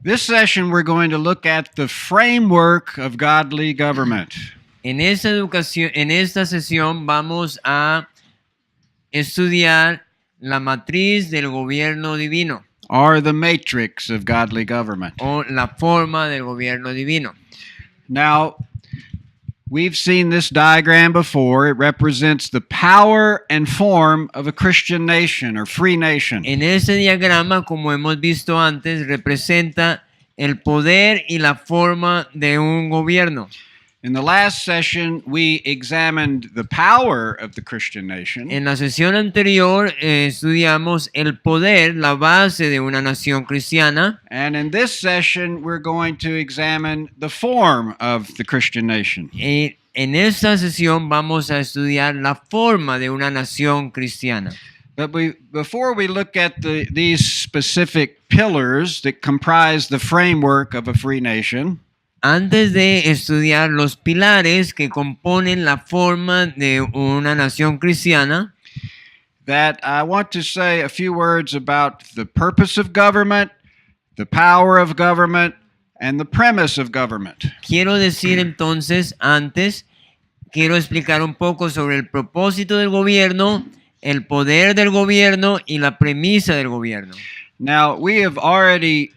This session we're going to look at the framework of godly government. En esta sesión vamos a estudiar la matriz del gobierno divino Or the matrix of godly government. o la forma del gobierno divino. Now, we've seen this diagram before. It represents the power and form of a Christian nation or free nation. En este diagrama, como hemos visto antes, representa el poder y la forma de un gobierno. In the last session, we examined the power of the Christian nation. En la sesión anterior estudiamos el poder, la base de una nación cristiana. And in this session, we're going to examine the form of the Christian nation. Y en esta sesión vamos a estudiar la forma de una nación cristiana. But before we look at these specific pillars that comprise the framework of a free nation, Antes de estudiar los pilares que componen la forma de una nación cristiana, that I want to say a few words about the purpose of government, the power of government, and the premise of government. quiero decir entonces quiero explicar un poco sobre el propósito del gobierno, el poder del gobierno y la premisa del gobierno. Now, we have already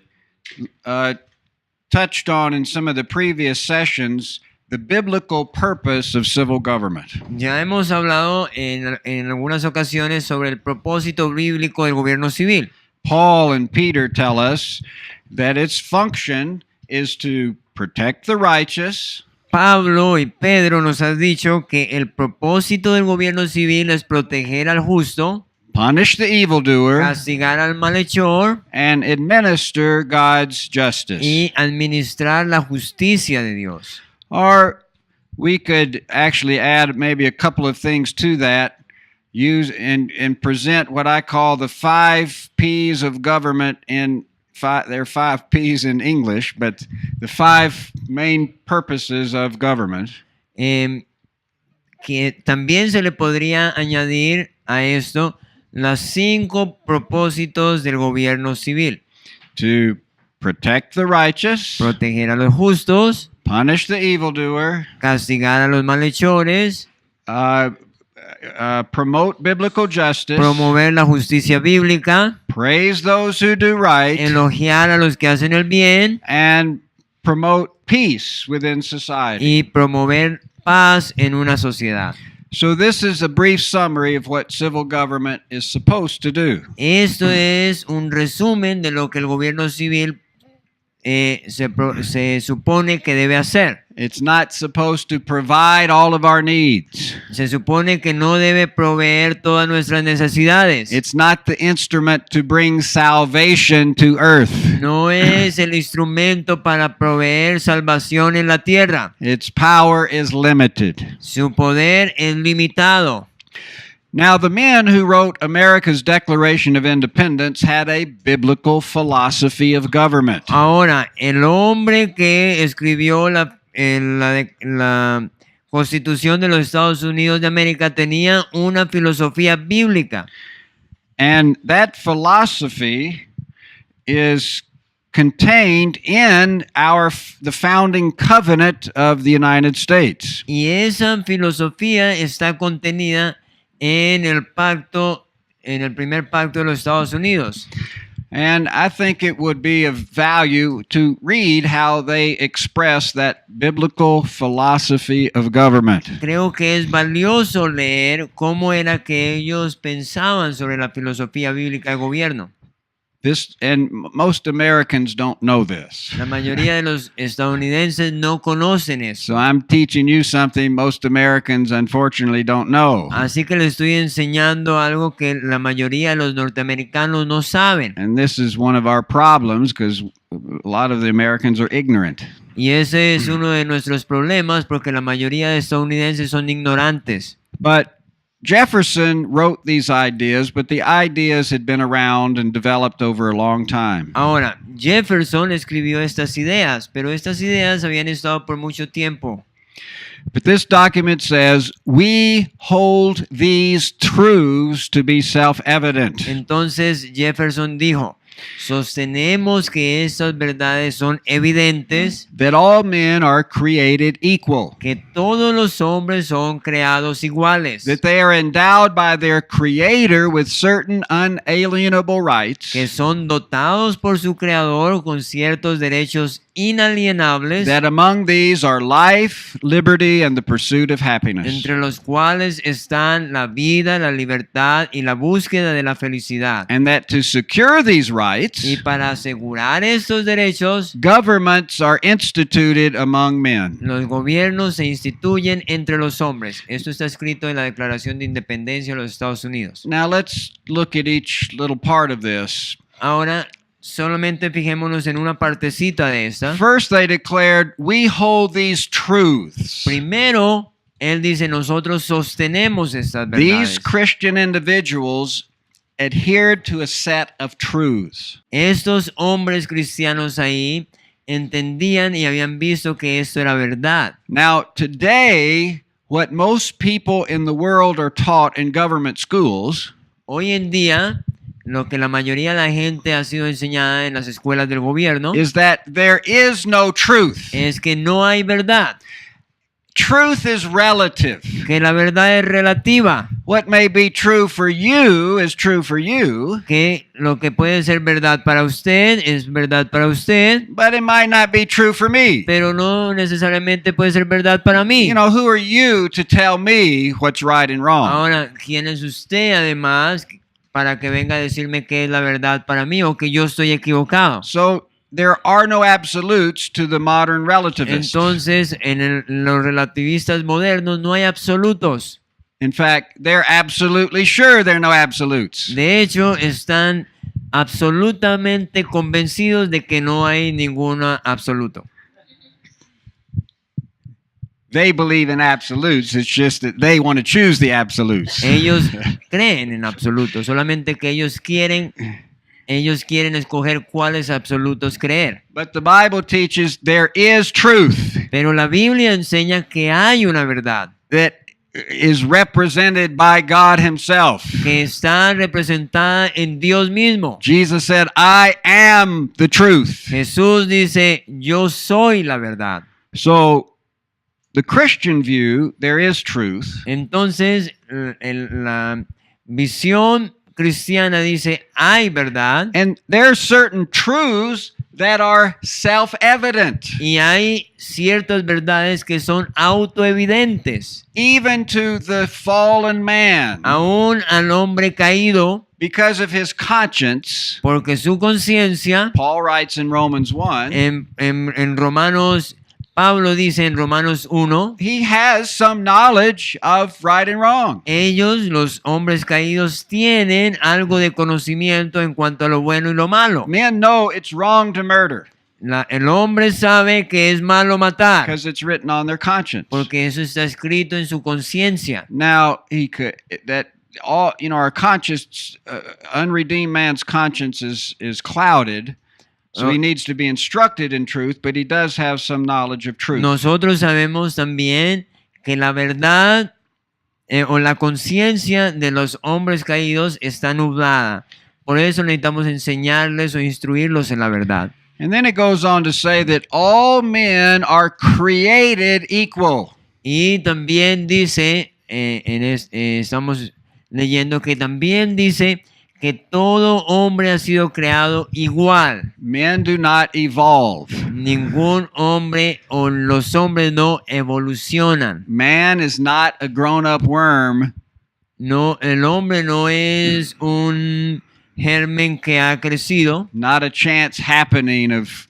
touched on in some of the previous sessions the biblical purpose of civil government. Ya hemos hablado en algunas ocasiones sobre el propósito bíblico del gobierno civil. Paul and Peter tell us that its function is to protect the righteous, Pablo y Pedro nos han dicho que el propósito del gobierno civil es proteger al justo, punish the evildoer, castigar al malhechor and administer God's justice. y administrar la justicia de Dios. Or we could actually add maybe a couple of things to that, use and present what I call the 5 P's of government there are 5 P's in English, but the 5 main purposes of government. Que también se le podría añadir a esto las 5 propósitos del gobierno civil. To protect the righteous, Proteger a los justos, punish the evildoer, castigar a los malhechores, promote biblical justice, promover la justicia bíblica, praise those who do right, elogiar a los que hacen el bien and promote peace within society. y promover paz en una sociedad. So this is a brief summary of what civil government is supposed to do. Esto es un resumen de lo que el gobierno civil se supone que debe hacer. It's not supposed to provide all of our needs. Se supone que no debe proveer todas nuestras necesidades. It's not the instrument to bring salvation to earth. No es el instrumento para proveer salvación en la tierra. Its power is limited. Su poder es limitado. Now, the men who wrote America's Declaration of Independence had a biblical philosophy of government. Ahora, el hombre que escribió la Constitución de los Estados Unidos de América tenía una filosofía bíblica. And that philosophy is contained in the founding covenant of the United States. Y esa filosofía está contenida en el primer pacto de los Estados Unidos. And I think it would be of value to read how they express that biblical philosophy of government. Creo que es valioso leer cómo era que ellos pensaban sobre la filosofía bíblica de gobierno. And most Americans don't know this. La mayoría de los estadounidenses no conocen eso. So I'm teaching you something most Americans unfortunately don't know. Así que le estoy enseñando algo que la mayoría de los norteamericanos no saben. And this is one of our problems because a lot of the Americans are ignorant. Y ese es uno de nuestros problemas porque la mayoría de estadounidenses son ignorantes. But Jefferson wrote these ideas, but the ideas had been around and developed over a long time. Ahora, Jefferson escribió estas ideas, pero estas ideas habían estado por mucho tiempo. But this document says, we hold these truths to be self-evident. Entonces Jefferson dijo, Sostenemos que estas verdades son evidentes, that all men are created equal, que todos los hombres son creados iguales, that they are endowed by their Creator with certain unalienable rights, que son dotados por su creador con ciertos derechos inalienables, that among these are life, liberty, and the pursuit of happiness. entre los cuales están la vida, la libertad y la búsqueda de la felicidad. And that to secure these rights, Y para asegurar estos derechos, governments are instituted among men. los gobiernos se instituyen entre los hombres. Esto está escrito en la Declaración de Independencia de los Estados Unidos. Now let's look at each little part of this. Ahora, solamente fijémonos en una partecita de esta. First, they declared, we hold these truths. Primero, él dice, nosotros sostenemos estas These verdades. Christian individuals adhered to a set of truths. Estos hombres cristianos ahí entendían y habían visto que esto era verdad. Now, today, what most people in the world are taught in government schools Hoy en día, lo que la mayoría de la gente ha sido enseñada en las escuelas del gobierno is that there is no truth. es que no hay verdad, Truth is relative. que la verdad es relativa, What may be true for you is true for you, que lo que puede ser verdad para usted es verdad para usted, but it might not be true for me. pero no necesariamente puede ser verdad para mí. You know, who are you to tell me what's right and wrong? Ahora, ¿quién es usted además para que venga a decirme qué es la verdad para mí o que yo estoy equivocado? So there are no absolutes to the modern relativist. Entonces, los relativistas modernos no hay absolutos. In fact, they're absolutely sure there are no absolutes. De hecho, están absolutamente convencidos de que no hay ningún absoluto. They believe in absolutes. It's just that they want to choose the absolutes. Ellos creen en absolutos, solamente que ellos quieren escoger cuáles absolutos creer. But the Bible teaches there is truth Pero la Biblia enseña que hay una verdad that is represented by God himself. que está representada en Dios mismo. Jesus said, I am the truth. Jesús dice, yo soy la verdad. So the Christian view, there is truth. Entonces, la visión cristiana dice, hay verdad And there are certain truths that are self-evident, y hay ciertas verdades que son autoevidentes. even to the fallen man, Aún al hombre caído, because of his conscience. porque su conciencia, Paul writes in Romans 1, en Romanos, Pablo dice en Romanos 1, he has some knowledge of right and wrong. ellos, los hombres caídos, tienen algo de conocimiento en cuanto a lo bueno y lo malo. Men know it's wrong to murder El hombre sabe que es malo matar, because it's written on their conscience. porque eso está escrito en su conciencia. Now, our conscience, unredeemed man's conscience is clouded. So he needs to be instructed in truth, but he does have some knowledge of truth. Nosotros sabemos también que la verdad o la conciencia de los hombres caídos está nublada. Por eso necesitamos enseñarles o instruirlos en la verdad. And then it goes on to say that all men are created equal. Y también dice, estamos leyendo que también dice que todo hombre ha sido creado igual. Men do not evolve. Ningún hombre o los hombres no evolucionan. Man is not a grown-up worm. No, el hombre no es un germen que ha crecido. Not a chance happening of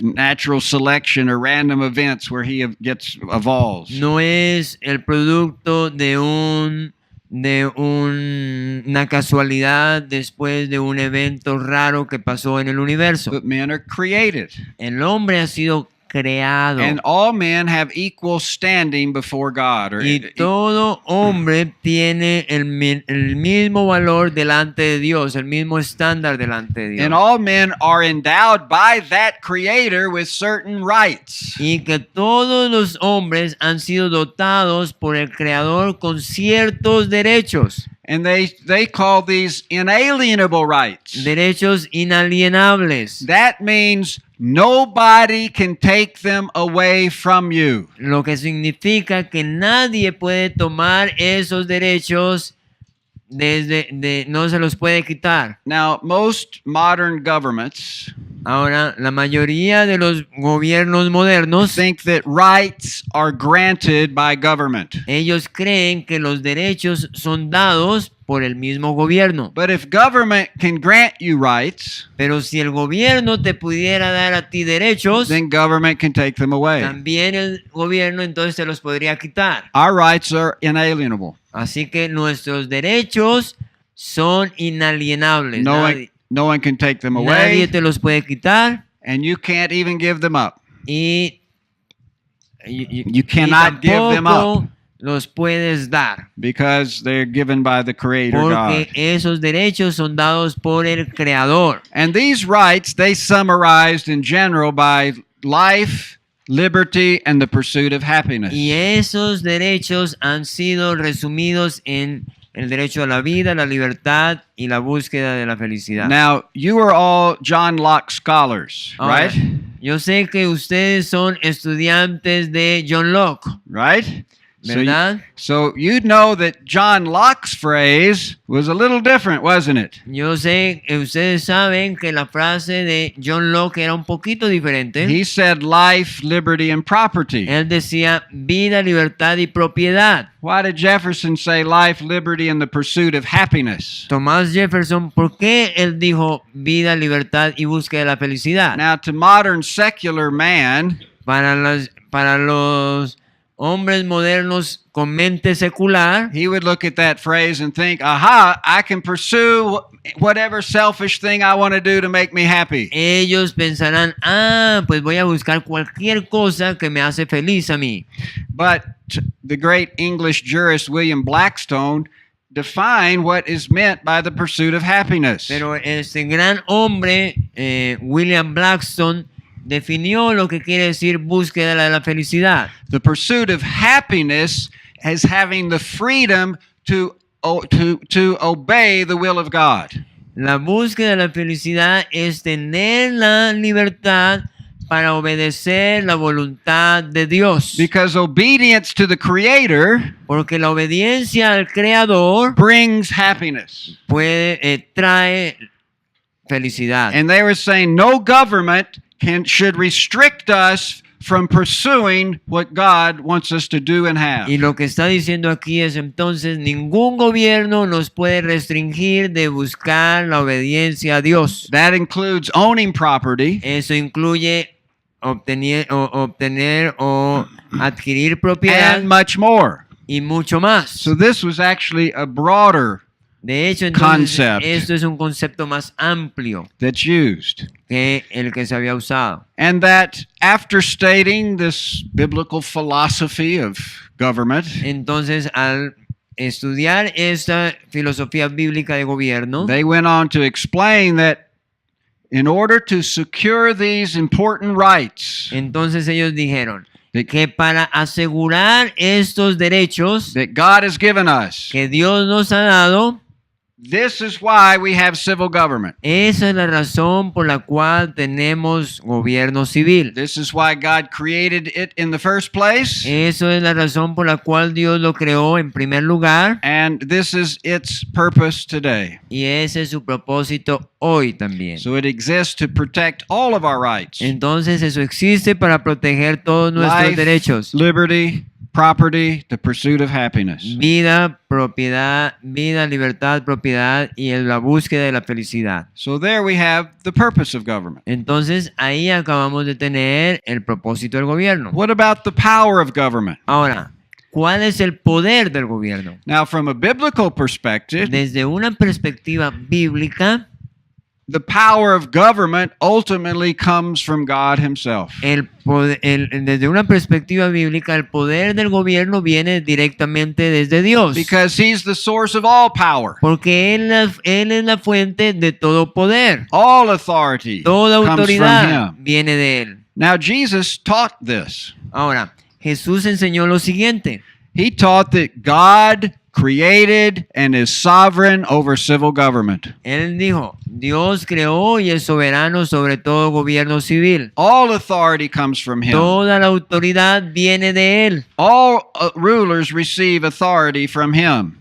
natural selection or random events where he evolves. No es el producto de una casualidad después de un evento raro que pasó en el universo. But men are created. El hombre ha sido creado. And all men have equal standing before God. Y todo hombre tiene el mismo valor delante de Dios, el mismo estándar delante de Dios. And all men are endowed by that Creator with certain rights. Y que todos los hombres han sido dotados por el Creador con ciertos derechos. And they call these inalienable rights. derechos inalienables. That means nobody can take them away from you. Lo que significa que nadie puede tomar esos derechos no se los puede quitar. Now, most modern governments Ahora, la mayoría de los gobiernos modernos, think that rights are granted by government. ellos creen que los derechos son dados por el mismo gobierno. But if government can grant you rights, Pero si el gobierno te pudiera dar a ti derechos, then government can take them away. también el gobierno entonces te los podría quitar. Our rights are inalienable. Así que nuestros derechos son inalienables. No one can take them Nadie away, te los puede quitar and you can't even give them up. y You cannot give them tampoco up los puedes dar. because they're given by the Creator Porque God. esos derechos son dados por el Creador. And these rights, they summarized in general by life, liberty, and the pursuit of happiness. Y esos derechos han sido resumidos en el derecho a la vida, la libertad y la búsqueda de la felicidad. Now, you are all John Locke scholars, Ahora, right? yo sé que ustedes son estudiantes de John Locke, Right? ¿verdad? So you know that John Locke's phrase was a little different, wasn't it? Yo sé que ustedes saben que la frase de John Locke era un poquito diferente. He said life, liberty, and property. Él decía vida, libertad y propiedad. Why did Jefferson say life, liberty, and the pursuit of happiness? Thomas Jefferson, ¿por qué él dijo vida, libertad y búsqueda de la felicidad? Now, to modern secular man, Para los hombres modernos con mente secular, he would look at that phrase and think, aha, I can pursue whatever selfish thing I want to do to make me happy. ellos pensarán, pues voy a buscar cualquier cosa que me hace feliz a mí. But the great English jurist William Blackstone defined what is meant by the pursuit of happiness. Pero este gran hombre, William Blackstone, definió lo que quiere decir búsqueda de la felicidad. The pursuit of happiness is having the freedom to obey the will of God. La búsqueda de la felicidad es tener la libertad para obedecer la voluntad de Dios. Because obedience to the Creator Porque la obediencia al Creador brings happiness. trae felicidad. And they were saying no government should restrict us from pursuing what God wants us to do and have. Y lo que está diciendo aquí es entonces ningún gobierno nos puede restringir de buscar la obediencia a Dios. That includes owning property, Eso incluye obtener o adquirir propiedad and much more. y mucho más. So this was actually a broader De hecho, entonces, concept. esto es un concepto más amplio that's used. que el que se había usado. And that after stating this biblical philosophy of government, Entonces, al estudiar esta filosofía bíblica de gobierno, they went on to explain that in order to secure these important rights entonces ellos dijeron que para asegurar estos derechos that God has given us, que Dios nos ha dado, this is why we have civil government. esa es la razón por la cual tenemos gobierno civil. This is why God created it in the first place. Eso es la razón por la cual Dios lo creó en primer lugar And this is its purpose today. y ese es su propósito hoy también. So it exists to protect all of our rights. Entonces eso existe para proteger todos nuestros Life, derechos. liberty, property, the pursuit of happiness. Vida, propiedad, vida, libertad, propiedad y en la búsqueda de la felicidad. So there we have the purpose of government. Entonces ahí acabamos de tener el propósito del gobierno. What about the power of government? Ahora, ¿cuál es el poder del gobierno? Now, from a biblical perspective, Desde una perspectiva bíblica, the power of government ultimately comes from God Himself. desde una perspectiva bíblica, el poder del gobierno viene directamente desde Dios. Because He's the source of all power. Porque él es la fuente de todo poder. All authority Toda comes autoridad from Him. viene de él. Now, Jesus taught this. Ahora, Jesús enseñó lo siguiente. He taught that God created and is sovereign over civil government. Él dijo, Dios creó y es soberano sobre todo gobierno civil. All authority comes from him. Toda la autoridad viene de él. All rulers receive authority from him.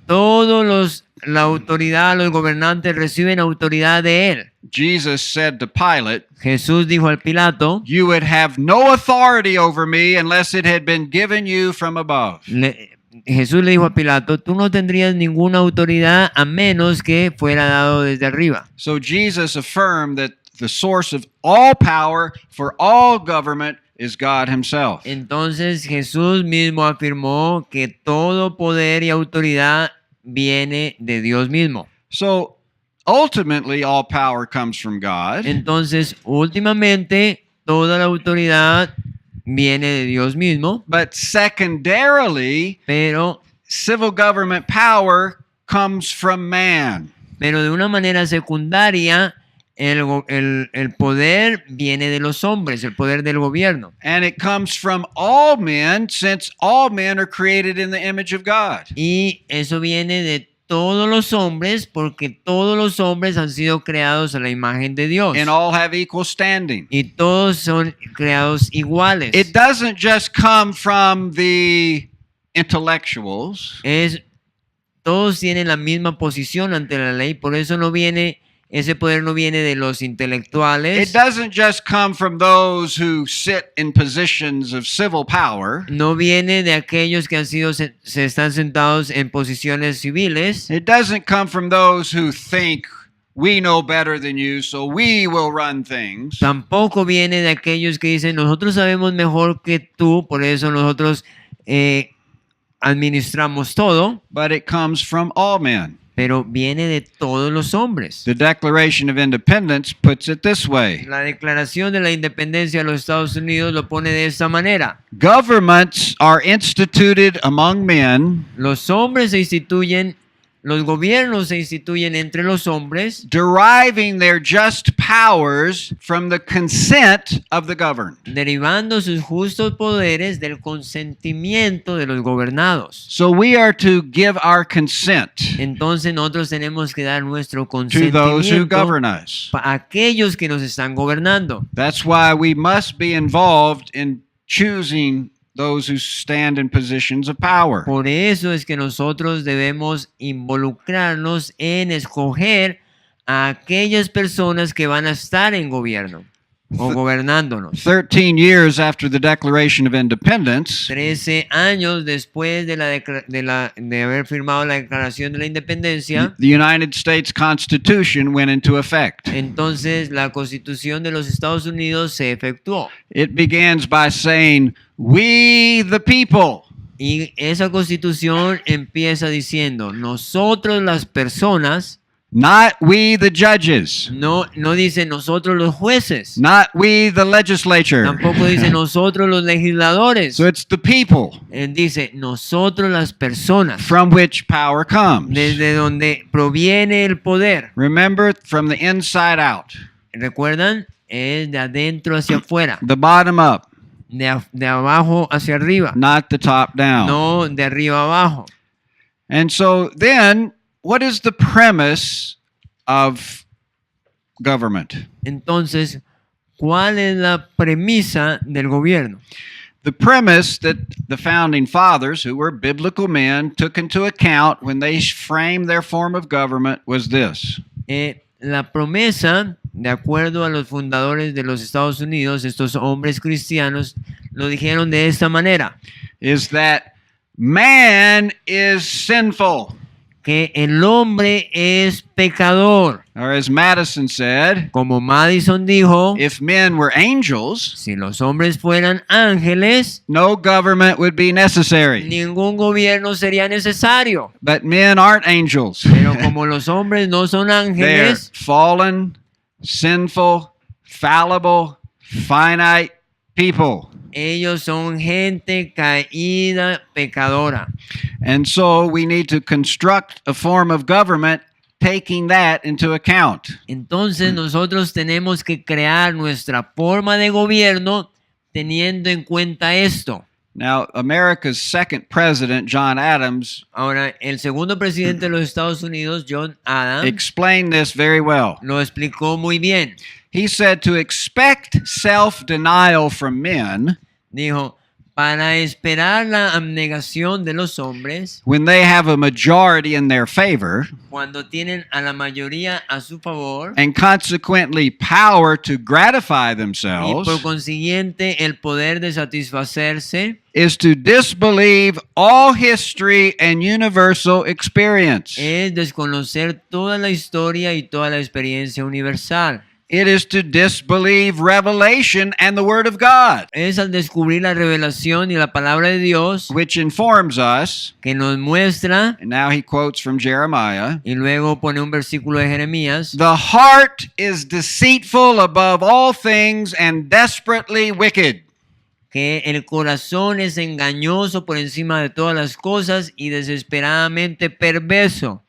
La autoridad, los gobernantes reciben autoridad de él. Jesus said to Pilate, Jesús dijo al Pilato, "You would have no authority over me unless it had been given you from above." Jesús le dijo a Pilato, tú no tendrías ninguna autoridad a menos que fuera dado desde arriba. So Jesus affirmed that the source of all power for all government is God himself. Entonces Jesús mismo afirmó que todo poder y autoridad viene de Dios mismo. So ultimately all power comes from God. Entonces, últimamente toda la autoridad viene de Dios mismo, But secondarily, pero civil government power comes from man. de una manera secundaria el poder viene de los hombres, el poder del gobierno. And it comes from all men, since all men are created in the image of God. Y eso viene de todos los hombres porque todos los hombres han sido creados a la imagen de Dios. And all have equal standing. Y todos son creados iguales. It doesn't just come from the intellectuals. Todos tienen la misma posición ante la ley, por eso ese poder no viene de los intelectuales. It doesn't just come from those who sit in positions of civil power. No viene de aquellos que se están sentados en posiciones civiles. It doesn't come from those who think we know better than you, so we will run things. Tampoco viene de aquellos que dicen nosotros sabemos mejor que tú, por eso nosotros administramos todo. But it comes from all men. Pero viene de todos los hombres. The Declaration of Independence puts it this way. La Declaración de la Independencia de los Estados Unidos lo pone de esta manera. Governments are instituted among men. Los gobiernos se instituyen entre los hombres, deriving their just powers from the consent of the governed. derivando sus justos poderes del consentimiento de los gobernados. So we are to give our consent Entonces nosotros tenemos que dar nuestro to those who consentimiento govern us. a aquellos que nos están gobernando. That's why we must be involved in choosing those who stand in positions of power. Por eso es que nosotros debemos involucrarnos en escoger a aquellas personas que van a estar en gobierno o gobernándonos. 13 years after the Declaration of Independence, 13 años después de haber firmado la Declaración de la Independencia, the United States Constitution went into effect. entonces la Constitución de los Estados Unidos se efectuó. It begins by saying, "We the people." Y esa Constitución empieza diciendo, nosotros las personas, Not we the judges. no dice nosotros los jueces, Not we the legislature. tampoco dice nosotros los legisladores. So it's the people Él dice nosotros las personas, from which power comes. desde donde proviene el poder. Remember, from the inside out, ¿Recuerdan? Es de adentro hacia afuera, the bottom up, de abajo hacia arriba, not the top down. no de arriba abajo. And so then, what is the premise of government? Entonces, ¿cuál es la premisa del gobierno? The premise that the founding fathers, who were biblical men, took into account when they framed their form of government was this. La promesa, de acuerdo a los fundadores de los Estados Unidos, estos hombres cristianos, lo dijeron de esta manera: Is that man is sinful. que el hombre es pecador. Or as Madison said, Como Madison dijo, if men were angels, si los hombres fueran ángeles, no government would be necessary. ningún gobierno sería necesario. But men aren't angels. Pero como los hombres no son They're ángeles, fallen, sinful, fallible, finite people. ellos son gente caída, pecadora. And so we need to construct a form of government taking that into account. Entonces nosotros tenemos que crear nuestra forma de gobierno teniendo en cuenta esto. Now, America's second president, John Adams, Ahora, el segundo presidente de los Estados Unidos, John Adams, explained this very well. lo explicó muy bien. He said to expect self-denial from men Dijo, para esperar la abnegación de los hombres, when they have a majority in their favor, cuando tienen a la mayoría a su favor, and consequently power to gratify y themselves, por consiguiente el poder de satisfacerse, is to disbelieve all history and universal experience. es desconocer toda la historia y toda la experiencia universal. It is to disbelieve revelation and the Word of God, Es al descubrir la revelación y la palabra de Dios which informs us, que nos muestra, and now he quotes from Jeremiah, y luego pone un versículo de Jeremías, the heart is deceitful above all things and desperately wicked. que el corazón es engañoso por encima de todas las cosas y desesperadamente perverso.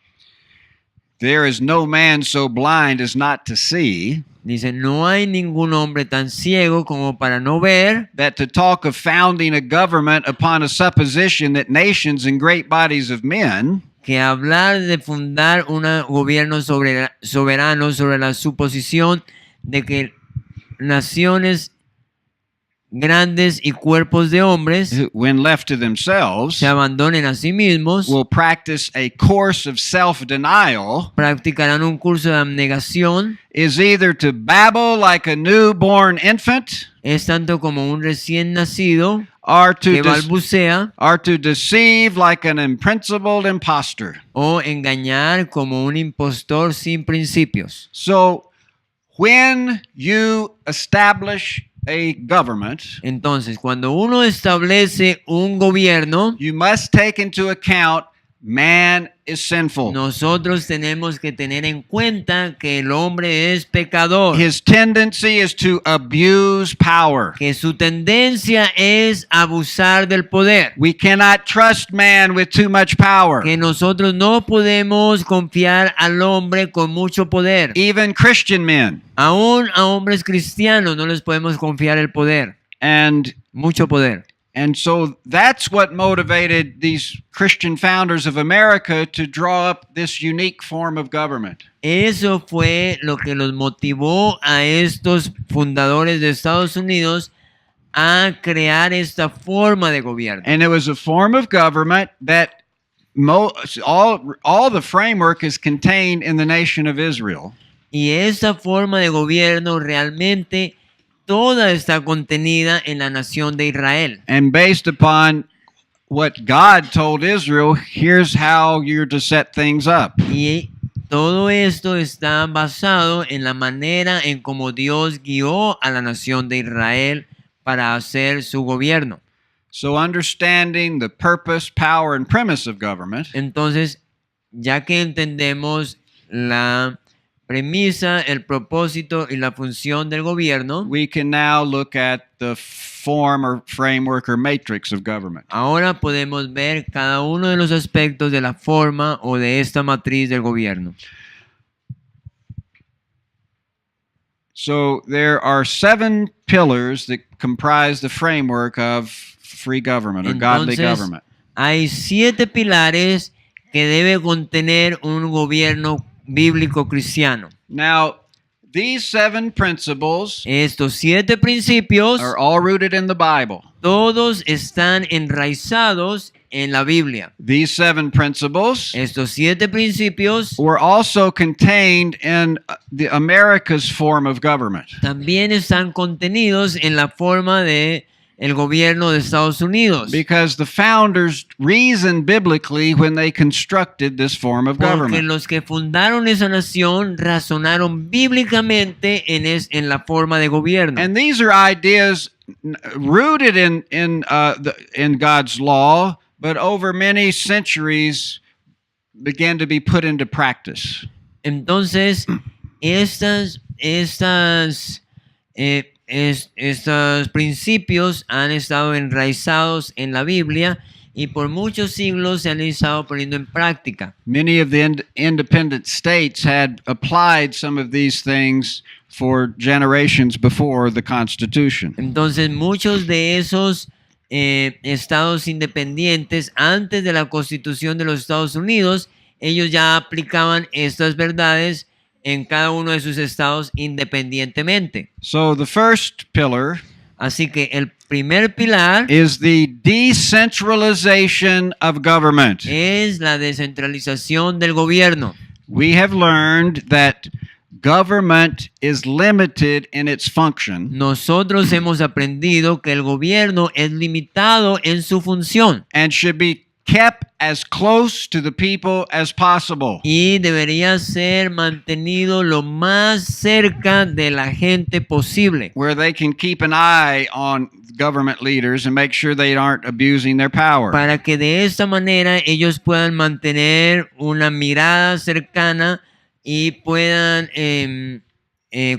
There is no man so blind as not to see, Dice, no hay ningún hombre tan ciego como para no ver that to talk of founding a government upon a supposition that nations and great bodies of men que hablar de fundar un gobierno soberano sobre la suposición de que naciones grandes y cuerpos de hombres when left to themselves, se abandonen a sí mismos, will practice a course of self-denial, practicarán un curso de abnegación, is either to babble like a newborn infant, es tanto como un recién nacido or que to, balbucea, or to deceive like an unprincipled impostor. o engañar como un impostor sin principios. So, when you establish a government, Entonces, cuando uno establece un gobierno, you must take into account man is sinful. nosotros tenemos que tener en cuenta que el hombre es pecador, His tendency is to abuse power. que su tendencia es abusar del poder, We cannot trust man with too much power. que nosotros no podemos confiar al hombre con mucho poder. Even Christian men. Aún a hombres cristianos no les podemos confiar el poder, mucho poder. And so that's what motivated these Christian founders of America to draw up this unique form of government. Eso fue lo que los motivó a estos fundadores de Estados Unidos a crear esta forma de gobierno. And it was a form of government that all the framework is contained in the nation of Israel. Y esta forma de gobierno realmente toda está contenida en la nación de Israel. And based upon what God told Israel, here's how you're to set things up. Y todo esto está basado en la manera en cómo Dios guió a la nación de Israel para hacer su gobierno. So understanding the purpose, power, and premise of government, Entonces, ya que entendemos la premisa, el propósito y la función del gobierno, we can now look at the form or framework or matrix of government. ahora podemos ver cada uno de los aspectos de la forma o de esta matriz del gobierno. So there are 7 pillars that comprise the framework of free government or godly Entonces, government. hay 7 pilares que debe contener un gobierno bíblico cristiano. Now, these 7 principles Estos 7 principios, are all rooted in the Bible. todos están enraizados en la Biblia. These 7 principles Estos 7 principios were also contained in the America's form of government. también están contenidos en la forma de el gobierno de Estados Unidos. Because the founders reasoned biblically when they constructed this form of Porque government. los que fundaron esa nación razonaron bíblicamente en la forma de gobierno. And these are ideas rooted in God's law, but over many centuries began to be put into practice. Entonces, estos principios han estado enraizados en la Biblia y por muchos siglos se han estado poniendo en práctica. Many of the independent states had applied some of these things for generations before the Constitution. Entonces, muchos de esos estados independientes, antes de la Constitución de los Estados Unidos, ellos ya aplicaban estas verdades en cada uno de sus estados independientemente. So the first pillar Así que el primer pilar is the decentralization of government. es la descentralización del gobierno. We have learned that government is limited in its function Nosotros hemos aprendido que el gobierno es limitado en su función and should be kept as close to the people as possible. y debería ser mantenido lo más cerca de la gente posible, Where they can keep an eye on government leaders and make sure they aren't abusing their power. para que de esta manera ellos puedan mantener una mirada cercana y puedan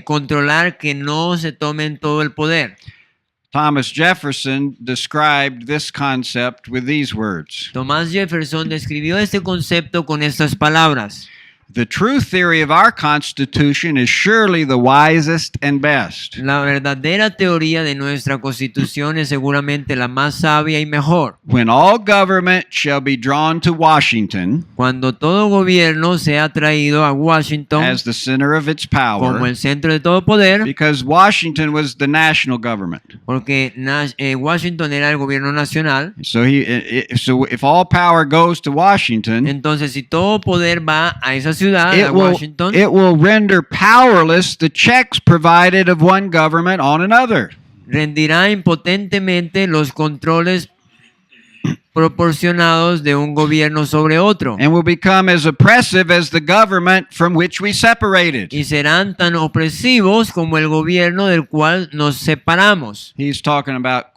controlar que no se tomen todo el poder. Thomas Jefferson described this concept with these words. Thomas Jefferson describió este concepto con estas palabras. The true theory of our Constitution is surely the wisest and best. La verdadera teoría de nuestra Constitución es seguramente la más sabia y mejor. When all government shall be drawn to Washington Cuando todo gobierno sea traído a Washington as the center of its como power, el centro de todo poder, because Washington was the national government. porque Washington era el gobierno nacional. So so if all power goes to Washington, Entonces, si todo poder va a esa ciudad, a Washington, it will render powerless the checks provided of one government on another. rendirá impotentemente los controles proporcionados de un gobierno sobre otro And will become as oppressive as the government from which we separated. y serán tan opresivos como el gobierno del cual nos separamos. He's talking about,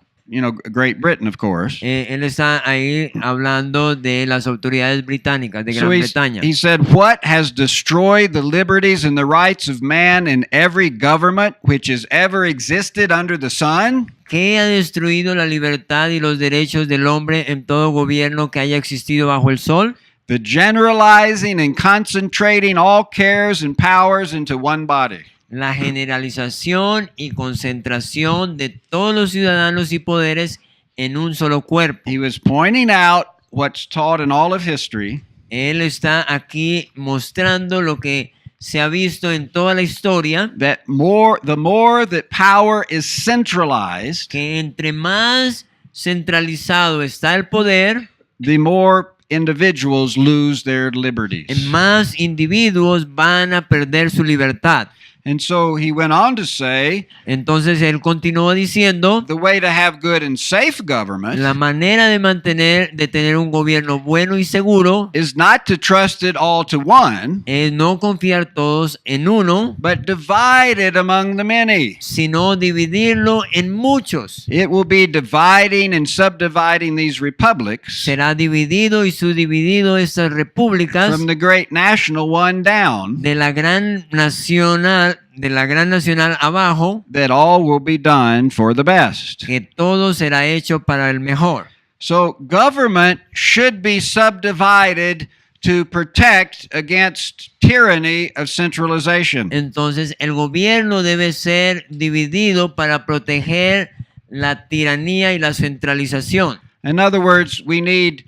Great Britain, of course. Él está ahí hablando de las autoridades británicas de Gran Bretaña. He said, what has destroyed the liberties and the rights of man in every government which has ever existed under the sun? ¿Qué ha destruido la libertad y los derechos del hombre en todo gobierno que haya existido bajo el sol? The generalizing and concentrating all cares and powers into one body. La generalización y concentración de todos los ciudadanos y poderes en un solo cuerpo. He was pointing out what's taught in all of history, Él está aquí mostrando lo que se ha visto en toda la historia, that the more that power is centralized, que entre más centralizado está el poder, the more individuals lose their liberties. más individuos van a perder su libertad. And so he went on to say, Entonces él continuó diciendo, the way to have good and safe government la manera de tener un gobierno bueno y seguro is not to trust it all to one, es no confiar todos en uno, but divide it among the many. sino dividirlo en muchos. It will be dividing and subdividing these republics Será dividido y subdividido estas repúblicas from the great national one down, de la gran nacional abajo, that all will be done for the best. que todo será hecho para el mejor. So government should be subdivided to protect against tyranny of centralization. Entonces el gobierno debe ser dividido para proteger la tiranía y la centralización. In other words, we need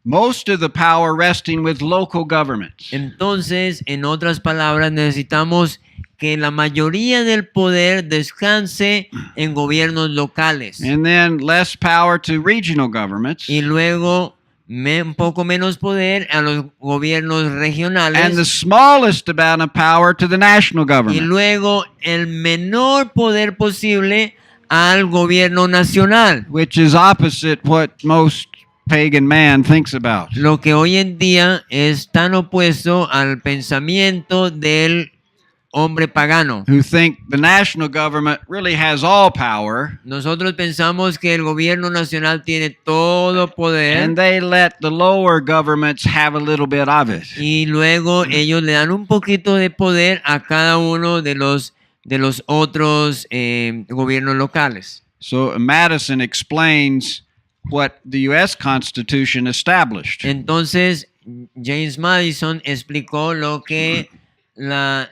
most of the power resting with local governments. Entonces, en otras palabras, necesitamos que la mayoría del poder descanse en gobiernos locales And then less power to regional governments. y luego un poco menos poder a los gobiernos And the regionales smallest amount of power to the national y government. luego el menor poder posible al gobierno nacional. Which is opposite what most pagan man thinks about. Lo que hoy en día es tan opuesto al pensamiento del hombre pagano. Who think the national government really has all power, Nosotros pensamos que el gobierno nacional tiene todo poder and they let the lower governments have a little bit of it. y luego ellos le dan un poquito de poder a cada uno de los otros gobiernos locales. So Madison explains what the U.S. Constitution established. Entonces, James Madison explicó lo que la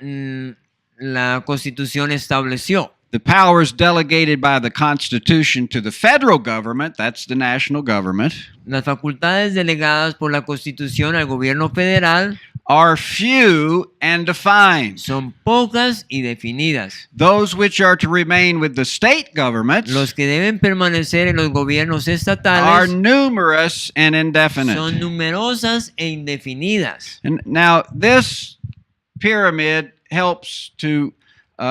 Constitución estableció. the powers delegated by the Constitution to the federal government, that's the national government, Las facultades delegadas por la Constitución al gobierno federal are few and defined. son pocas y definidas. Those which are to remain with the state governments Los que deben permanecer en los gobiernos are estatales numerous and indefinite. son numerosas e indefinidas. And now this pyramid helps to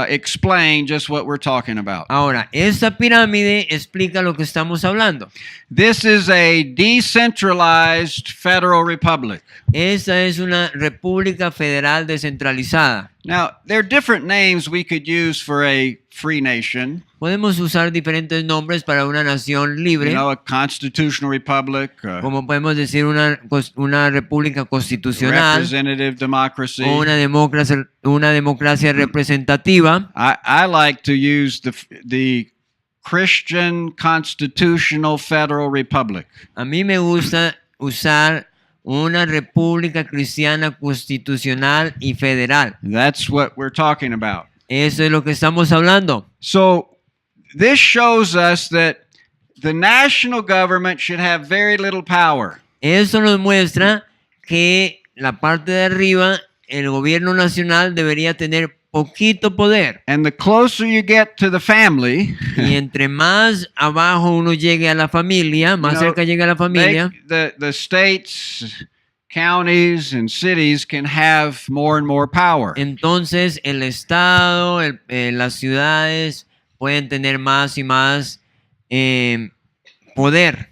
explain just what we're talking about. Ahora, esta pirámide explica lo que estamos hablando. This is a decentralized federal republic. Esta es una república federal descentralizada. Now, there are different names we could use for a free nation. Podemos usar diferentes nombres para una nación libre, A constitutional republic, como podemos decir una república constitucional representative democracy. o una democracia representativa. I like to use the Christian constitutional federal republic. A mí me gusta usar una república cristiana constitucional y federal. That's what we're talking about. Eso es lo que estamos hablando. So this shows us that the national government should have very little power. Eso nos muestra que la parte de arriba, el gobierno nacional debería tener poquito poder. And the closer you get to the family, Y entre más abajo uno llegue a la familia, más cerca llegue a la familia, the states, counties, and cities can have more and more power. entonces el estado, las ciudades pueden tener más y más poder.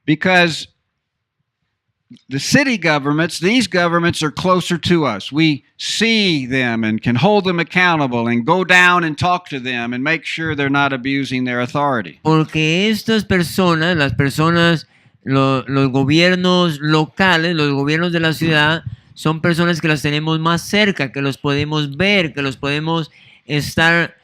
Because the city governments, these governments are closer to us. We see them and can hold them accountable and go down and talk to them and make sure they're not abusing their authority. Porque estas personas, los gobiernos locales, los gobiernos de la ciudad, son personas que las tenemos más cerca, que los podemos ver, que los podemos estar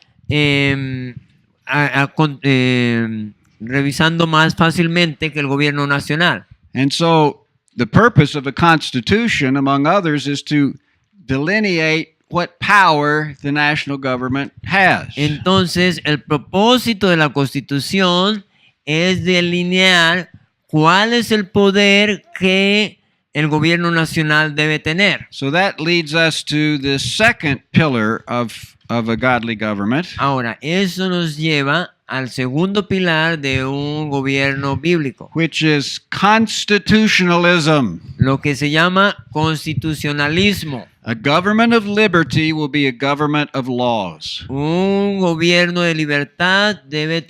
revisando más fácilmente que el gobierno nacional. And so the purpose of a constitution, among others, is to delineate what power the national government has. Entonces, el propósito de la Constitución es delinear cuál es el poder que el gobierno nacional debe tener. So that leads us to the second pillar of a godly government, Ahora, eso nos lleva al segundo pilar de un gobierno bíblico, which is constitutionalism. lo que se llama constitucionalismo. A government of liberty will be a government of laws. Un gobierno de libertad debe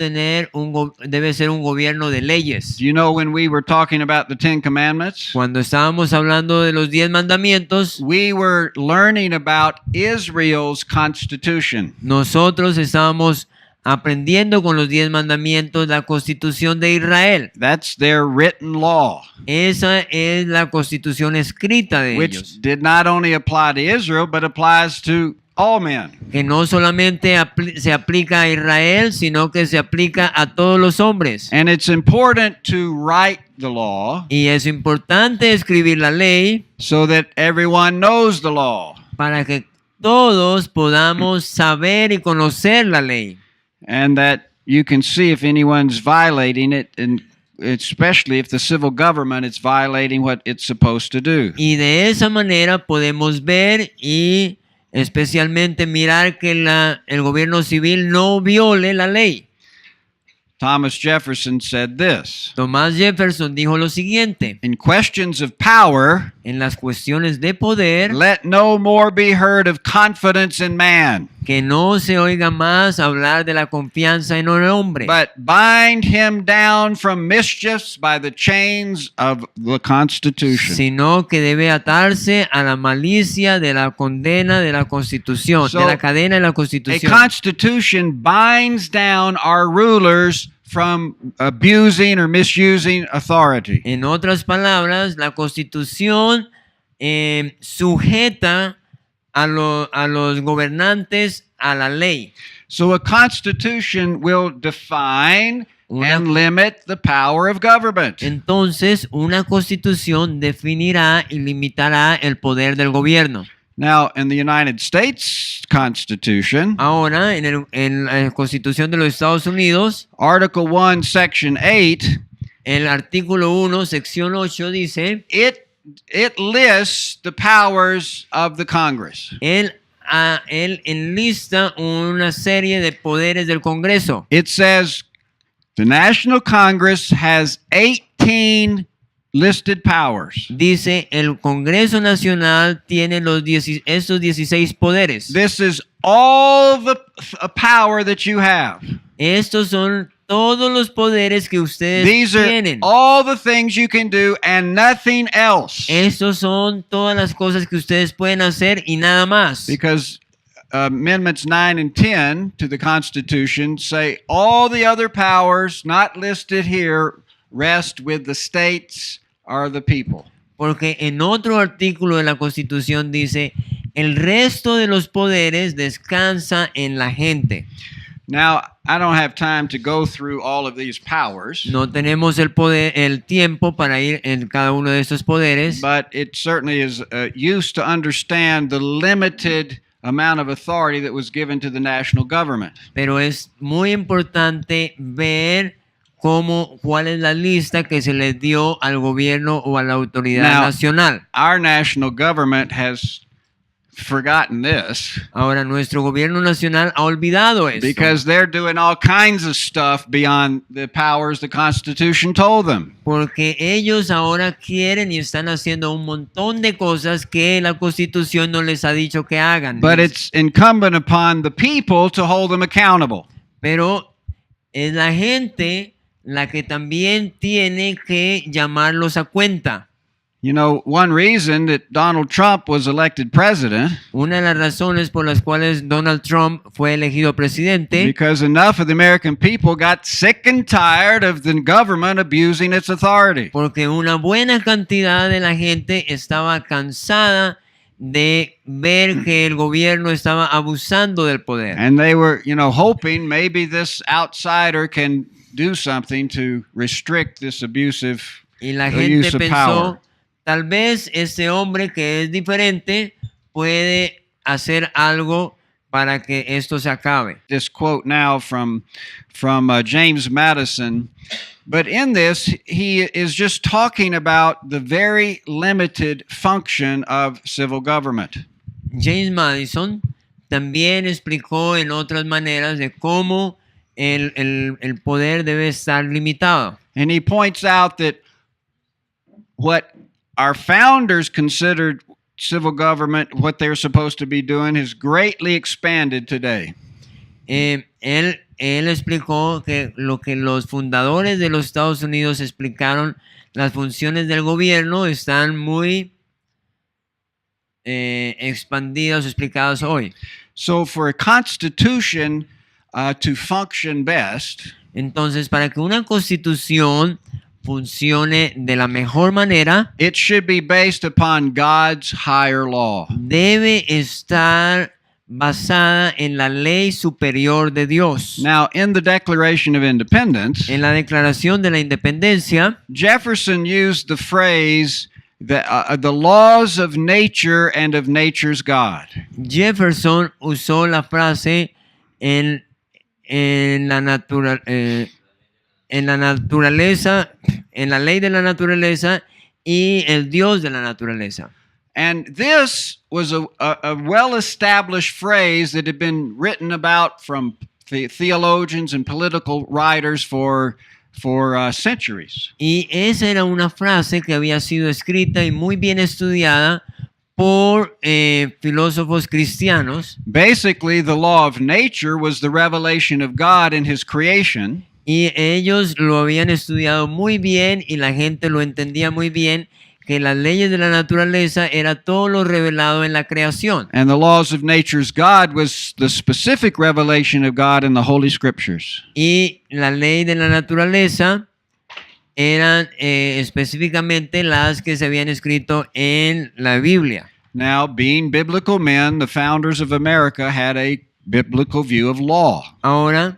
ser un gobierno de leyes. Do you know when we were talking about the Ten Commandments? Cuando estábamos hablando de los 10 mandamientos, We were learning about Israel's constitution. nosotros estábamos aprendiendo con los 10 mandamientos la constitución de Israel. That's their written law, Esa es la constitución escrita de which ellos, did not only apply to Israel, but applies to all men. que no solamente se aplica a Israel, sino que se aplica a todos los hombres. And it's important to write the law Y es importante escribir la ley so that everyone knows the law. para que todos podamos saber y conocer la ley. And that you can see if anyone's violating it, and especially if the civil government is violating what it's supposed to do. Y de esa manera podemos ver y especialmente mirar que el gobierno civil no viole la ley. Thomas Jefferson said this: Thomas Jefferson dijo lo siguiente: in questions of power, en las cuestiones de poder, let no more be heard of confidence in man, que no se oiga más hablar de la confianza en un hombre, but bind him down from mischiefs by the chains of the Constitution. sino que debe atarse a la malicia de la condena de la Constitución, So, de la cadena de la A Constitución. constitution binds down our rulers from abusing or misusing authority. En otras palabras, la Constitución sujeta a los gobernantes a la ley. So a constitution will define Una- and limit the power of government. Entonces, una Constitución definirá y limitará el poder del gobierno. Now, in the United States Constitution, Ahora, en la Constitución de los Estados Unidos, Article 1, Section 8, el artículo 1, sección 8 dice, it lists the powers of the Congress. él enlista una serie de poderes del Congreso. It says the National Congress has 18 listed powers. Dice, el Congreso Nacional tiene estos 16 poderes. This is all the power that you have. Estos son todos los poderes que ustedes These are tienen. all the things you can do and nothing else. Estos son todas las cosas que ustedes pueden hacer y nada más. Because Amendments 9 and 10 to the Constitution say all the other powers not listed here rest with the states or the people. Porque en otro artículo de la Constitución dice, el resto de los poderes descansa en la gente. Now, I don't have time to go through all of these powers. No tenemos el tiempo para ir en cada uno de estos poderes. But it certainly is used to understand the limited amount of authority that was given to the national government. Pero es muy importante ver cuál es la lista que se les dio al gobierno o a la autoridad nacional. Our national government has forgotten this. Ahora nuestro gobierno nacional ha olvidado eso. Because they're doing all kinds of stuff beyond the powers the Constitution told them. Porque ellos ahora quieren y están haciendo un montón de cosas que la Constitución no les ha dicho que hagan. But it's incumbent upon the people to hold them accountable. Pero es la gente la que también tiene que llamarlos a cuenta. You know, one reason that Donald Trump was elected president, una de las razones por las cuales Donald Trump fue elegido presidente, because enough of the American people got sick and tired of the government abusing its authority. Porque una buena cantidad de la gente estaba cansada de ver que el gobierno estaba abusando del poder. And they were, hoping maybe this outsider can do something to restrict this abusive y la gente use of pensó, power. Tal vez este hombre que es diferente puede hacer algo para que esto se acabe. This quote now from James Madison, but in this he is just talking about the very limited function of civil government. James Madison también explicó en otras maneras de cómo el poder debe estar limitado. And he points out that what our founders considered civil government, what they're supposed to be doing, has greatly expanded today. Él explicó que lo que los fundadores de los Estados Unidos explicaron, las funciones del gobierno están muy expandidas, explicadas hoy. So for a constitution to function best, entonces para que una constitución funcione de la mejor manera, it should be based upon God's higher law. Debe estar basada en la ley superior de Dios. Now, in the Declaration of Independence, en la Declaración de la Independencia, Jefferson used the phrase that the laws of nature and of nature's God. Jefferson usó la frase en la naturaleza, en la ley de la naturaleza y el Dios de la naturaleza. And this was a well-established phrase that had been written about from theologians and political writers for centuries. Y esa era una frase que había sido escrita y muy bien estudiada por filósofos cristianos. Basically, the law of nature was the revelation of God in His creation. Y ellos lo habían estudiado muy bien y la gente lo entendía muy bien, que las leyes de la naturaleza era todo lo revelado en la creación. And the laws of nature's God was the specific revelation of God in the Holy Scriptures. Y la ley de la naturaleza eran específicamente las que se habían escrito en la Biblia. Now, being biblical men, the founders of America had a biblical view of law. Ahora,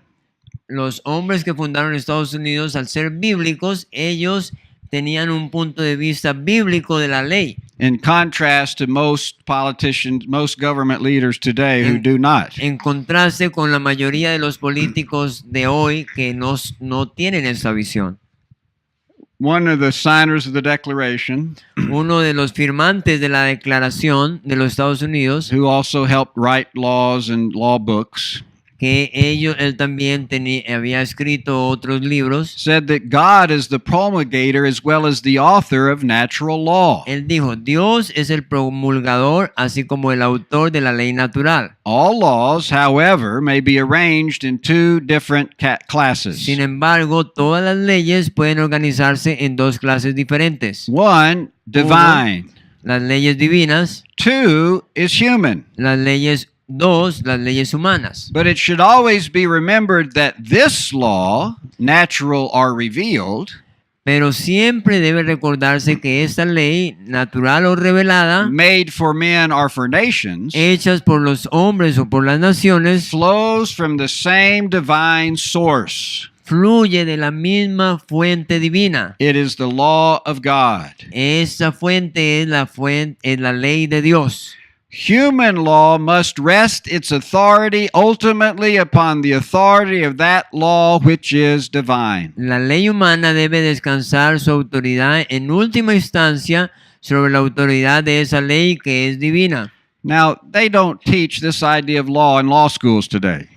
los hombres que fundaron Estados Unidos, al ser bíblicos, ellos tenían un punto de vista bíblico de la ley. in contrast to most politicians, most government leaders today who do not. En contraste con la mayoría de los políticos de hoy que no tienen esta visión. One of the signers of the Declaration, Uno de los firmantes de la Declaración de los Estados Unidos, who also helped write laws and law books, que él también había escrito otros libros, said that God is the promulgator as well as the author of natural law. él dijo, Dios es el promulgador así como el autor de la ley natural. All laws, however, may be arranged in two different classes. Sin embargo, todas las leyes pueden organizarse en dos clases diferentes. One, divine. Las leyes divinas, Two is human. las leyes humanas. But it should always be remembered that this law, natural or revealed, Pero siempre debe recordarse que esta ley, natural o revelada, made for men or for nations, hechas por los hombres o por las naciones, flows from the same divine source. fluye de la misma fuente divina. It is the law of God. Esta fuente es la ley de Dios. Human law must rest its authority ultimately upon the authority of that law which is divine. La ley humana debe descansar su autoridad en última instancia sobre la autoridad de esa ley que es divina. Now, they don't teach this idea of law in law schools today.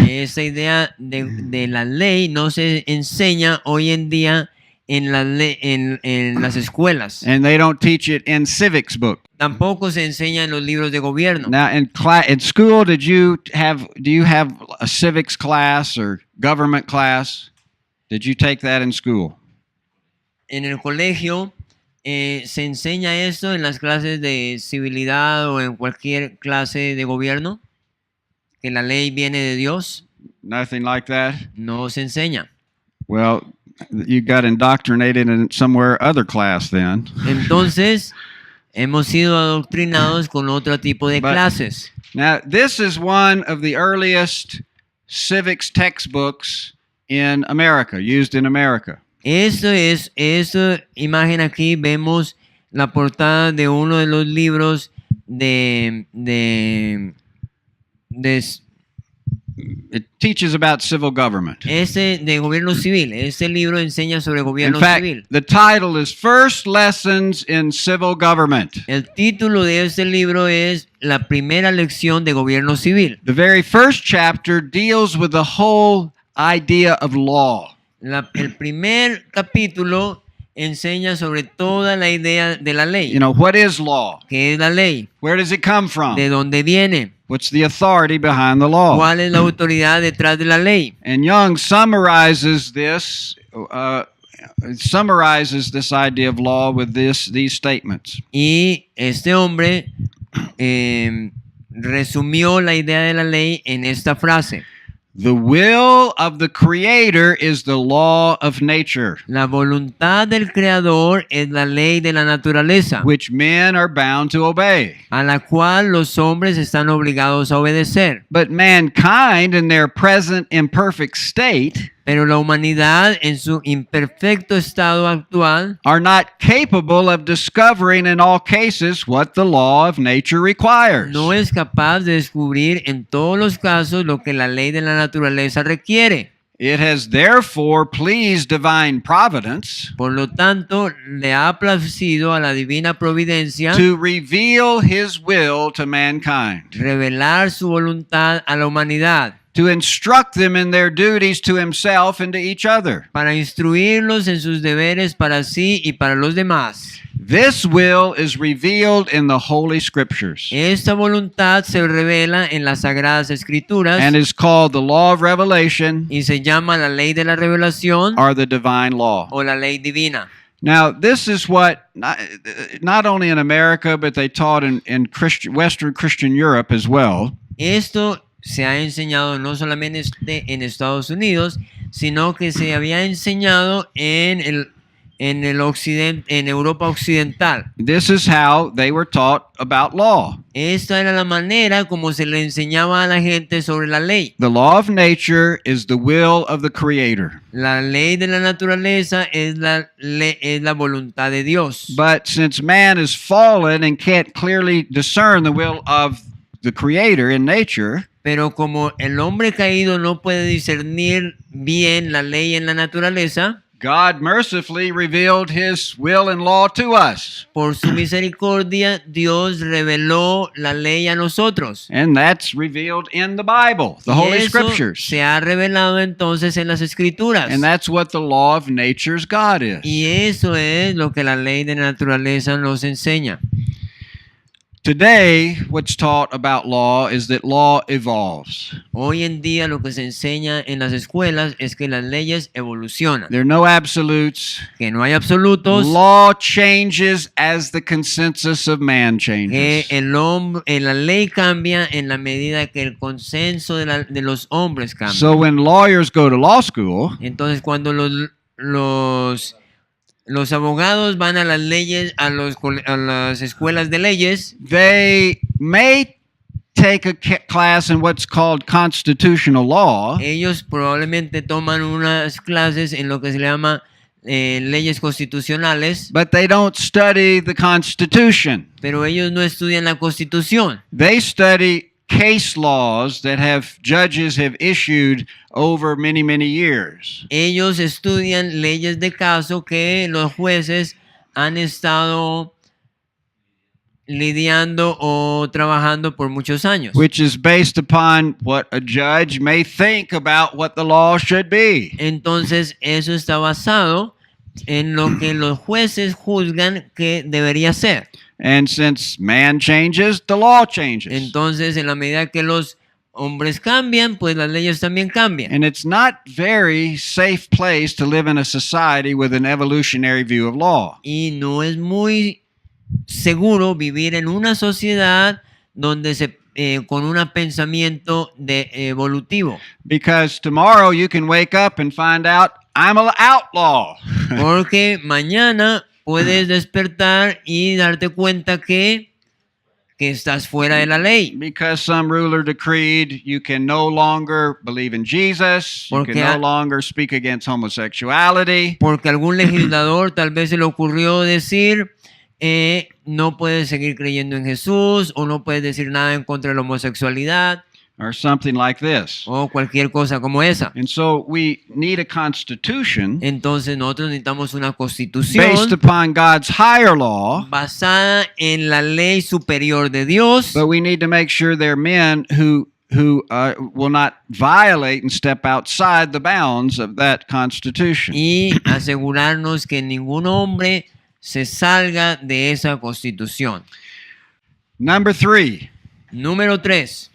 Esa idea de la ley no se enseña hoy en día en las escuelas. And they don't teach it in civics book. Tampoco se enseña en los libros de gobierno. Now, in school, do you have a civics class or government class? Did you take that in school? En el colegio se enseña esto en las clases de civilidad o en cualquier clase de gobierno, que la ley viene de Dios. Nothing like that? No se enseña. Well, you got indoctrinated in somewhere other class then. Entonces, hemos sido adoctrinados con otro tipo de clases. Now, this is one of the earliest civics textbooks in America, used in America. Esta imagen aquí vemos la portada de uno de los libros It teaches about civil government. de gobierno civil. Este libro enseña sobre In gobierno fact, civil. the title is First Lessons in Civil Government. El título de este libro es La primera lección de gobierno civil. The very first chapter deals with the whole idea of law. El primer capítulo enseña sobre toda la idea de la ley. You know, what is law? ¿Qué es la ley? Where does it come from? ¿De dónde viene? What's the authority behind the law? ¿Cuál es la autoridad detrás de la ley? And Young summarizes this idea of law with these statements. Y este hombre resumió la idea de la ley en esta frase. The will of the Creator is the law of nature, La voluntad del Creador es la ley de la naturaleza, which men are bound to obey. a la cual los hombres están obligados a obedecer. But mankind, in their present imperfect state, Pero la humanidad en su imperfecto estado actual are not capable of discovering in all cases what the law of nature requires. no es capaz de descubrir en todos los casos lo que la ley de la naturaleza requiere. It has therefore pleased divine providence Por lo tanto, le ha placido a la divina providencia to reveal his will to mankind, revelar su voluntad a la humanidad, to instruct them in their duties to himself and to each other. para instruirlos en sus deberes para sí y para los demás. This will is revealed in the Holy Scriptures Esta voluntad se revela en las Sagradas Escrituras and is called the law of revelation y se llama la ley de la revelación or the divine law. o la ley divina. Now, this is what not only in America, but they taught in Western Christian Europe as well. Esto se ha enseñado no solamente en Estados Unidos, sino que se había enseñado en en el en Europa occidental. This is how they were taught about law. Esta era la manera como se le enseñaba a la gente sobre la ley. The law of nature is the will of the Creator. La ley de la naturaleza es la voluntad de Dios. But since man is fallen and can't clearly discern the will of the Creator in nature, Pero como el hombre caído no puede discernir bien la ley en la naturaleza, God mercifully revealed His will and law to us. por su misericordia, Dios reveló la ley a nosotros. And that's revealed in the Bible, the Y Holy eso Scriptures. se ha revelado entonces en las Escrituras. And that's what the law of nature's God is. Y eso es lo que la ley de la naturaleza nos enseña. Today, what's taught about law is that law evolves. Hoy en día lo que se enseña en las escuelas es que las leyes evolucionan, There are no absolutes. que no hay absolutos, Law changes as the consensus of man que changes. la ley cambia en la medida que el consenso de los hombres cambia. So when lawyers go to law school, Entonces, cuando los abogados van a las leyes, a las escuelas de leyes, they may take a class in what's called constitutional law, ellos probablemente toman unas clases en lo que se le llama leyes constitucionales, but they don't study the Constitution. pero ellos no estudian la Constitución. They study case laws that judges have issued over many, many years. Ellos estudian leyes de caso que los jueces han estado lidiando o trabajando por muchos años. Which is based upon what a judge may think about what the law should be. Entonces, eso está basado en lo que los jueces juzgan que debería ser. And since man changes, the law changes. Entonces, en la medida que los hombres cambian, pues las leyes también cambian. And it's not very safe place to live in a society with an evolutionary view of law. Y no es muy seguro vivir en una sociedad donde con un pensamiento evolutivo. Because tomorrow you can wake up and find out I'm an outlaw. Porque mañana puedes despertar y darte cuenta que estás fuera de la ley. Because some ruler decreed you can no longer believe in Jesus, you Porque can no longer speak against homosexuality. Porque algún legislador tal vez se le ocurrió decir, no puedes seguir creyendo en Jesús, o no puedes decir nada en contra de la homosexualidad, Or something like this. o cualquier cosa como esa. And so we need a constitution Entonces nosotros necesitamos una based constitución upon God's higher law, basada en la ley superior de Dios, but we need to make sure they're men who will not violate and step outside the bounds of that constitution. y asegurarnos que ningún hombre se salga de esa constitución. Number 3, Número 3.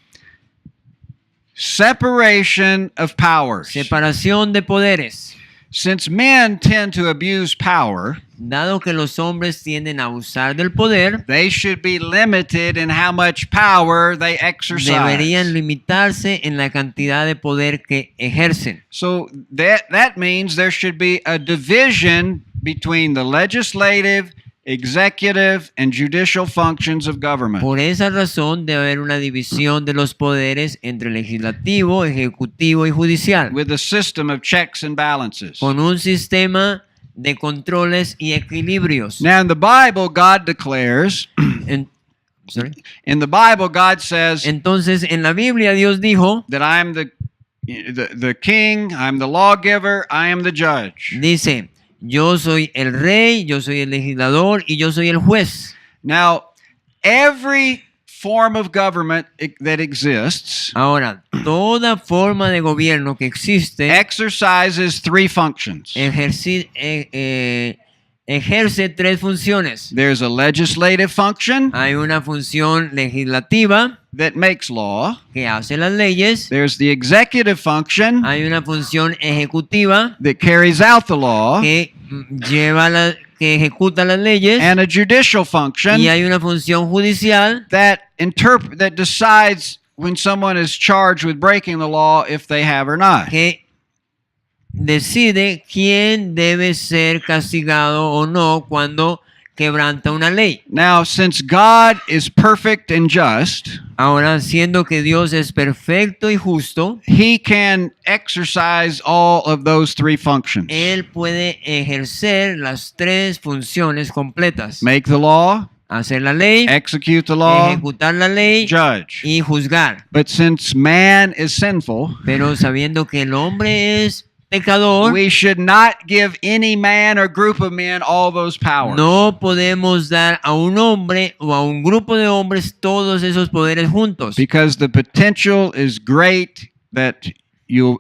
separation of powers. Separación de poderes. Since men tend to abuse power, Dado que los hombres tienden a abusar del poder, they should be limited in how much power they exercise. deberían limitarse en la cantidad de poder que ejercen. So that means there should be a division between the legislative, executive, and judicial functions of government. Por esa razón debe haber una división de los poderes entre legislativo, ejecutivo y judicial, With a system of checks and balances. con un sistema de controles y equilibrios. Now in the Bible, God declares, Sorry. in the Bible, God says Entonces, en la Biblia Dios dijo, that I'm the king, I'm the lawgiver, I am the judge. dice, yo soy el rey, yo soy el legislador y yo soy el juez. Now, every form of government that exists Ahora, toda forma de gobierno que existe exercises 3 functions. ejerce 3 funciones. There's a legislative function Hay una función legislativa that makes law. que hace las leyes. There's the executive function Hay una función ejecutiva that carries out the law. que que ejecuta las leyes. And a judicial function Y hay una función judicial that decides when someone is charged with breaking the law if they have or not. que decide quién debe ser castigado o no cuando quebranta una ley. Now, since God is perfect and just, Ahora, siendo que Dios es perfecto y justo, he can exercise all of those three functions. Él puede ejercer las tres funciones completas. Make the law, Hacer la ley, execute the law, ejecutar la ley judge. y juzgar. But since man is sinful, Pero sabiendo que el hombre es pecador, we should not give any man or group of men all those powers. no podemos dar a un hombre o a un grupo de hombres todos esos poderes juntos. Because the potential is great that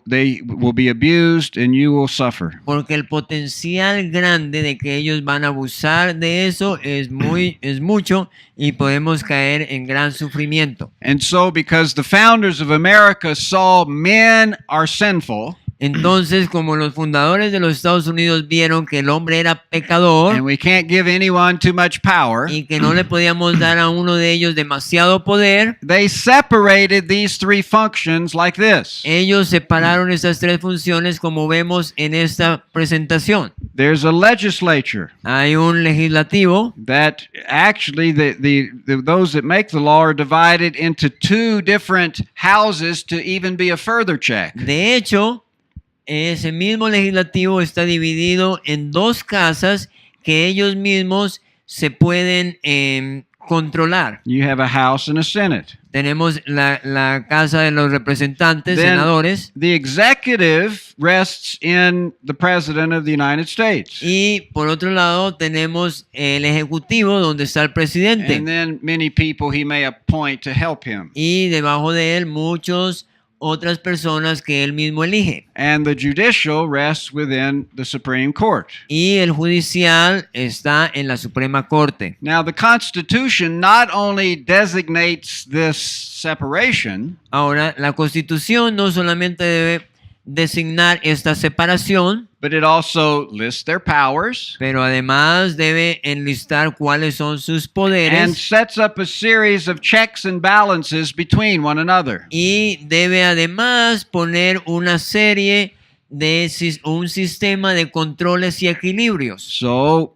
they will be abused and you will suffer. Porque el potencial grande de que ellos van a abusar de eso es mucho y podemos caer en gran sufrimiento. And so because the founders of America saw men are sinful, Entonces, como los fundadores de los Estados Unidos vieron que el hombre era pecador and we can't give anyone too much power, y que no le podíamos dar a uno de ellos demasiado poder, they separated these three functions like this. ellos separaron estas tres funciones como vemos en esta presentación. There's a legislature Hay un legislativo that actually those that make the law are divided into two different houses to even be a further check. De hecho, ese mismo legislativo está dividido en dos casas que ellos mismos se pueden controlar. You have a House and a Senate. Tenemos la Casa de los Representantes, Then senadores, the executive rests in the President of the United States. y por otro lado tenemos el Ejecutivo donde está el presidente, And then many people he may appoint to help him. y debajo de él muchas otras personas que él mismo elige. And the judicial rests within the Supreme Court. Y el judicial está en la Suprema Corte. Now, the Constitution not only designates this separation, Ahora, la Constitución no solamente debe designar esta separación, but it also lists their powers pero además debe enlistar cuáles son sus and poderes sets up a series of checks and balances between one another. y debe además poner una serie de un sistema de controles y equilibrios. So,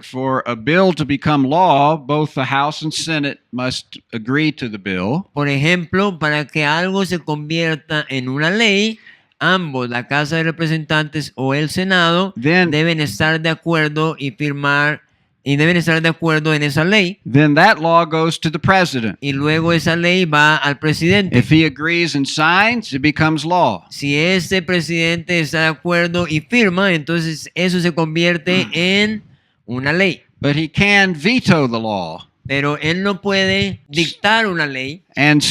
for a bill to become law, both the House and Senate must agree to the bill. Por ejemplo, para que algo se convierta en una ley, ambos, la Casa de Representantes o el Senado, Then- deben estar de acuerdo y firmar y deben estar de acuerdo en esa ley, Then that law goes to the president. y luego esa ley va al presidente. If he agrees and signs, it becomes law. Si este presidente está de acuerdo y firma, entonces eso se convierte en una ley. But he can veto the law. Pero él no puede dictar una ley, And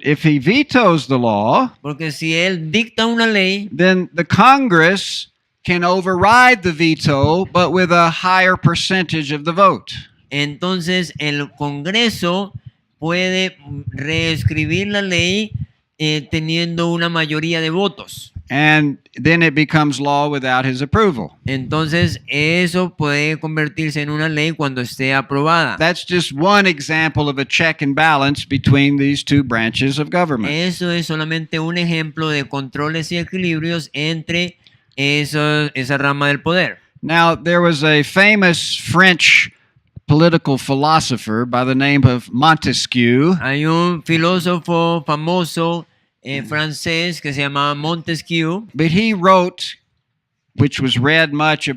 if he vetoes the law, porque si él dicta una ley, then the Congress can override the veto, but with a higher percentage of the vote. entonces el Congreso puede reescribir la ley teniendo una mayoría de votos. And then it becomes law without his approval. Entonces eso puede convertirse en una ley cuando esté aprobada. That's just one example of a check and balance between these two branches of government. Eso es solamente un ejemplo de controles y equilibrios entre esa rama del poder. Now, there was a famous French political philosopher by the name of Montesquieu. Hay un filósofo famoso francés que se llamaba Montesquieu, But he wrote, which was read much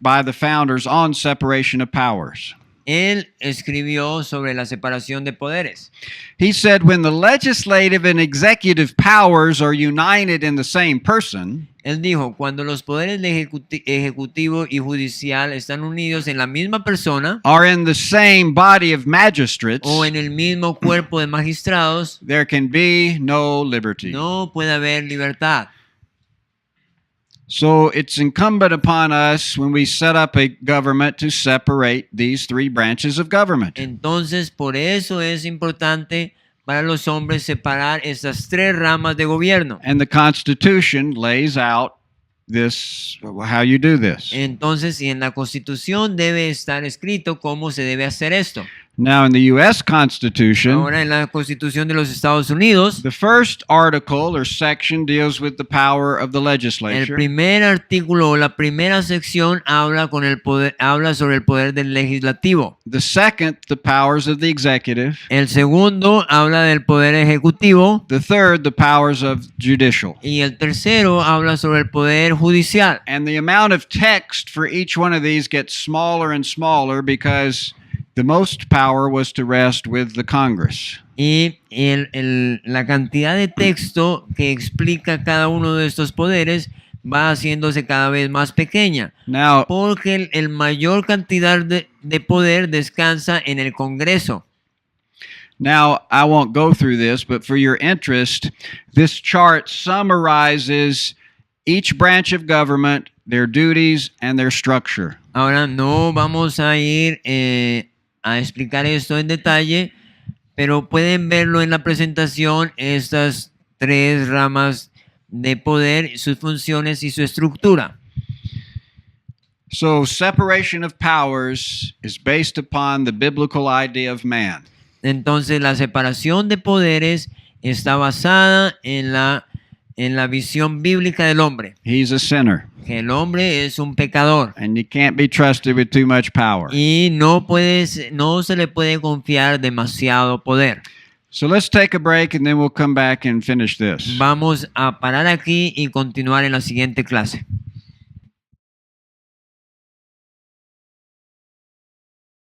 by the founders, on separation of powers. él escribió sobre la separación de poderes. He said, when the legislative and executive powers are united in the same person, Él dijo, cuando los poderes ejecutivo y judicial están unidos en la misma persona are in the same body of magistrates, o en el mismo cuerpo de magistrados, there can be no liberty. no puede haber libertad. So it's incumbent upon us when we set up a government to separate these three branches of government. Entonces, por eso es importante para los hombres separar estas tres ramas de gobierno. And the Constitution lays out this, how you do this. Entonces, y en la Constitución debe estar escrito cómo se debe hacer esto. Now, in the U.S. Constitution, Ahora en la Constitución de los Estados Unidos, the first article or section deals with the power of the el legislature. primer artículo o la primera sección habla sobre el poder del legislativo. The second, the powers of the executive. El segundo habla del poder ejecutivo The third, the powers of judicial. y el tercero habla sobre el poder judicial. And the amount of text for each one of these gets smaller and smaller because the most power was to rest with the Congress. Y la cantidad de texto que explica cada uno de estos poderes va haciéndose cada vez más pequeña, Now, porque el mayor cantidad de poder descansa en el Congreso. Now, I won't go through this, but for your interest, this chart summarizes each branch of government, their duties, and their structure. Ahora no vamos a ir a explicar esto en detalle, pero pueden verlo en la presentación, estas tres ramas de poder, sus funciones y su estructura. So, separation of powers is based upon the biblical idea of man. Entonces la separación de poderes está basada en la visión bíblica del hombre, He's a sinner, que el hombre es un pecador and you can't be trusted with too much power. y no se le puede confiar demasiado poder. So, let's take a break, and then we'll come back and finish this. Vamos a parar aquí y continuar en la siguiente clase.